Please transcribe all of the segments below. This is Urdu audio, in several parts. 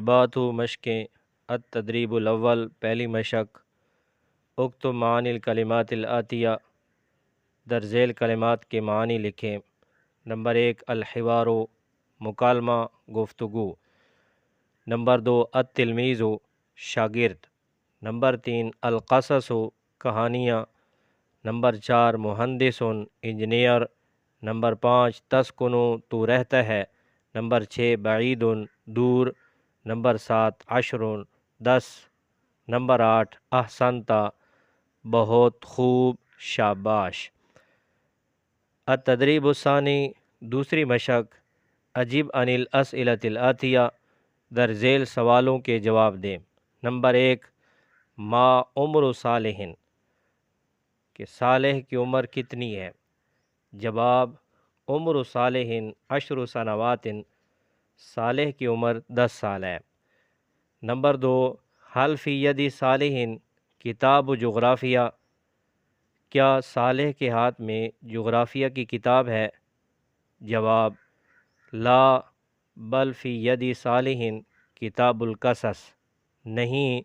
بات مشقیں التدریب الاول پہلی مشق اکتب معانی الکلمات الآتیہ در ذیل کلمات کے معنی لکھیں۔ نمبر 1 الحوار مکالمہ گفتگو۔ نمبر 2 التلمیذ شاگرد۔ نمبر 3 القصص کہانیاں۔ نمبر 4 مہندس انجینئر۔ نمبر 5 تسکن تو رہتا ہے۔ نمبر 6 بعید دور۔ نمبر 7 عشر 10۔ نمبر 8 احسنت بہت خوب شاباش۔ التدریب الثانی دوسری مشق اجب عن الاسئلۃ الآتیہ در ذیل سوالوں کے جواب دیں۔ نمبر 1 ما عمر صالح کہ صالح کی عمر کتنی ہے؟ جواب عمر صالح 10 سنوات صالح کی عمر 10 سال ہے۔ نمبر 2 حل فی ید صالح کتاب جغرافیہ کیا صالح کے ہاتھ میں جغرافیہ کی کتاب ہے؟ جواب لا بل فی ید صالح کتاب القصص نہیں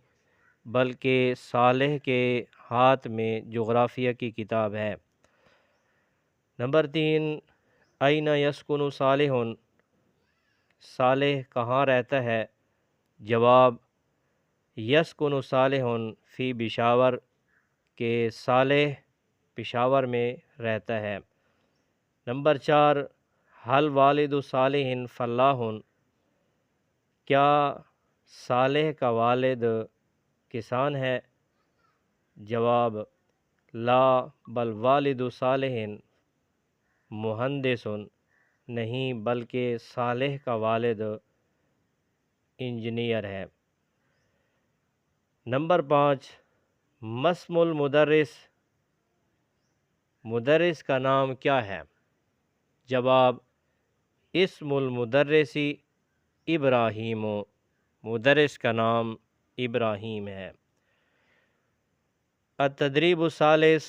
بلکہ صالح کے ہاتھ میں جغرافیہ کی کتاب ہے۔ نمبر 3 این یسکن صالح صالح کہاں رہتا ہے؟ جواب یسکن صالح فی پشاور کہ صالح پشاور میں رہتا ہے۔ نمبر 4 حل والد صالح فلاح کیا صالح کا والد کسان ہے؟ جواب لا بل والد صالح مہندس نہیں بلکہ صالح کا والد انجینئر ہے۔ نمبر 5 مسم المدرس مدرس کا نام کیا ہے؟ جواب اسم المدرس ابراہیم مدرس کا نام ابراہیم ہے۔ التدریب الثالث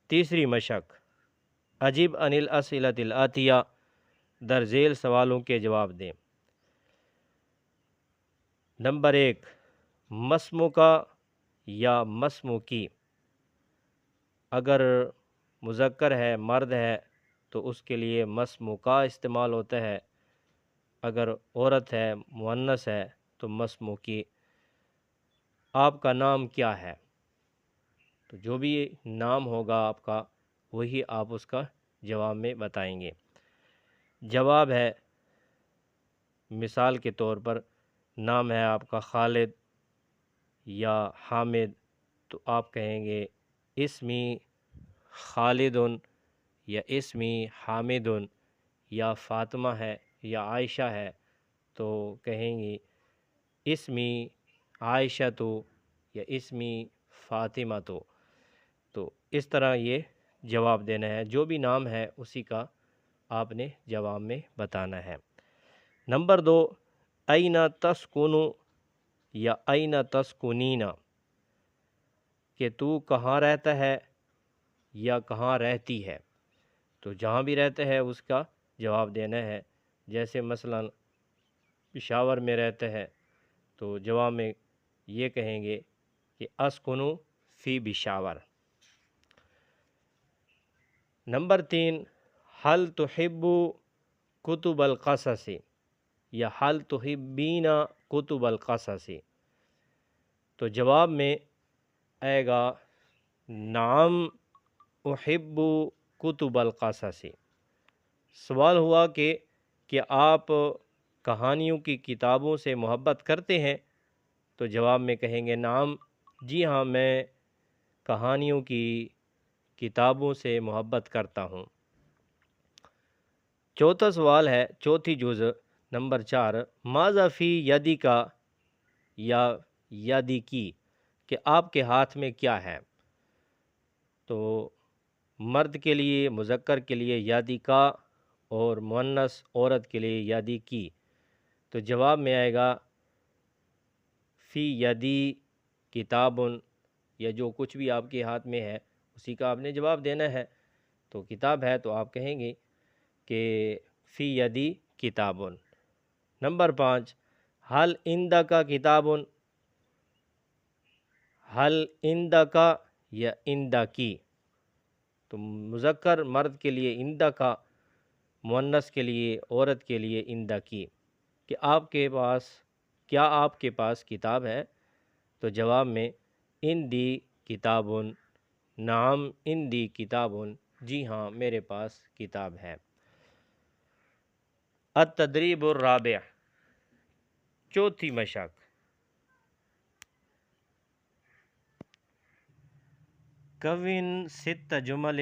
تیسری مشق اجب عن الاسئلۃ الآتیہ در ذیل سوالوں کے جواب دیں۔ نمبر 1 مسمو کا یا مسمو کی اگر مذکر ہے مرد ہے تو اس کے لیے مسمو کا استعمال ہوتا ہے، اگر عورت ہے مؤنث ہے تو مسمو کی۔ آپ کا نام کیا ہے؟ تو جو بھی نام ہوگا آپ کا وہی آپ اس کا جواب میں بتائیں گے۔ جواب ہے مثال کے طور پر نام ہے آپ کا خالد یا حامد تو آپ کہیں گے اسمی خالد یا اسمی حامد، یا فاطمہ ہے یا عائشہ ہے تو کہیں گی اسمی عائشہ تو یا اسمی فاطمہ تو اس طرح یہ جواب دینا ہے، جو بھی نام ہے اسی کا آپ نے جواب میں بتانا ہے۔ نمبر 2 این تسکن یا این تسکنین کہ تو کہاں رہتا ہے یا کہاں رہتی ہے، تو جہاں بھی رہتا ہے اس کا جواب دینا ہے۔ جیسے مثلا پشاور میں رہتا ہے تو جواب میں یہ کہیں گے کہ اسکن فی پشاور۔ نمبر 3 حل تحب کتب القصص یا حل تحبین کتب القصص تو جواب میں آئے گا نعم احب کتب القصص۔ سوال ہوا کہ آپ کہانیوں کی کتابوں سے محبت کرتے ہیں تو جواب میں کہیں گے نعم جی ہاں میں کہانیوں کی کتابوں سے محبت کرتا ہوں۔ چوتھا سوال ہے چوتھی جزء نمبر 4 ماذا فی یدی کا یا یدی کی کہ آپ کے ہاتھ میں کیا ہے؟ تو مرد کے لیے مذکر کے لیے یدی کا اور مؤنث عورت کے لیے یدی کی، تو جواب میں آئے گا فی یدی کتاب یا جو کچھ بھی آپ کے ہاتھ میں ہے اسی کا آپ نے جواب دینا ہے۔ تو کتاب ہے تو آپ کہیں گے کہ فی یدی کتاب۔ نمبر 5 حل عندک کتاب، حل عندک یا عندکی، تو مذکر مرد کے لیے عندک، مؤنث کے لیے عورت کے لیے عندکی، کہ آپ کے پاس، کیا آپ کے پاس کتاب ہے؟ تو جواب میں عندی کتاب، نعم عندی کتاب، جی ہاں میرے پاس کتاب ہے۔ التدریب الرابع، چوتھی مشق، کون ست جمل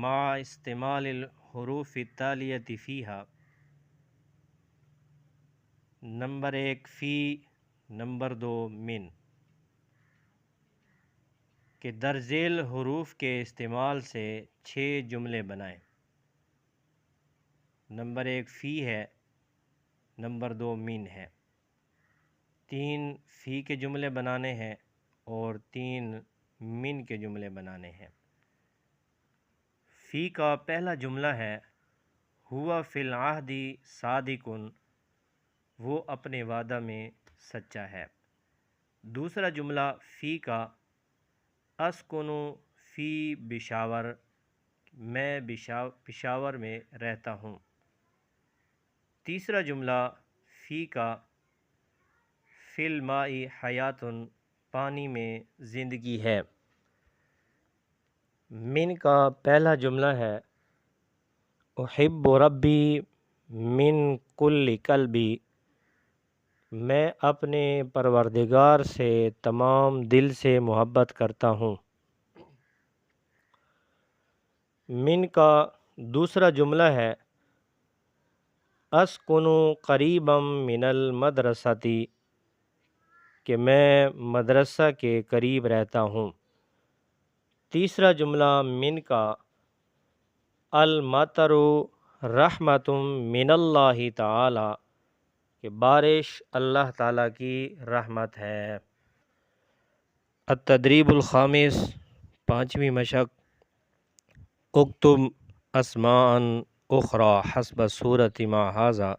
مع استعمال الحروف التالیۃ فیہا۔ نمبر 1 فی، نمبر 2 من، کہ درذیل حروف کے استعمال سے 6 جملے بنائیں۔ نمبر 1 فی ہے، نمبر 2 من ہے، 3 فی کے جملے بنانے ہیں اور 3 من کے جملے بنانے ہیں۔ فی کا پہلا جملہ ہے ہوا فی العہد صادق، وہ اپنے وعدہ میں سچا ہے۔ دوسرا جملہ فی کا اسکن فی پشاور، میں پشاور میں رہتا ہوں۔ تیسرا جملہ فی کا فی الماء حیات، پانی میں زندگی ہے۔ من کا پہلا جملہ ہے احب ربی من کل قلبی، میں اپنے پروردگار سے تمام دل سے محبت کرتا ہوں۔ من کا دوسرا جملہ ہے اسکن قریبا من المدرسۃ، کہ میں مدرسہ کے قریب رہتا ہوں۔ تیسرا جملہ من کا المطر رحمت من اللہ تعالی، کہ بارش اللہ تعالیٰ کی رحمت ہے۔ التدریب الخامس، پانچویں مشق، اکتب اسماء اخری حسب صورت ما ھذا،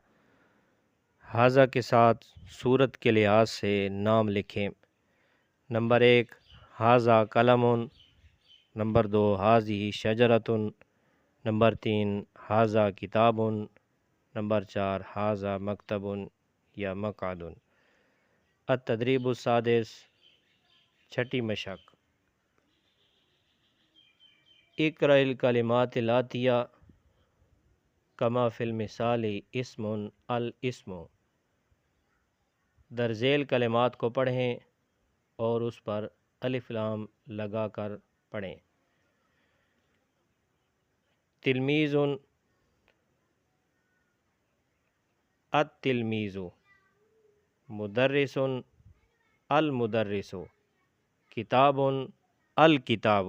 ھذا کے ساتھ صورت کے لحاظ سے نام لکھیں۔ نمبر 1 ھذا قلم، نمبر 2 ھذہ شجرۃ، نمبر 3 ھذا کتاب، نمبر 4 ھذا مکتب یا مقعد۔ التدریب السادس، چھٹی مشق، اقرأ الکلمات الآتیہ کما فی المثال اسم الاسم، درذیل کلمات کو پڑھیں اور اس پر الف لام لگا کر پڑھیں۔ تلمیذ، التلمیذ، مدرس، المدرس، کتاب، الکتاب،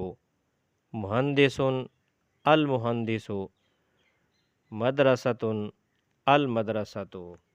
مہندس، المہندس، مدرسۃ، المدرسۃ۔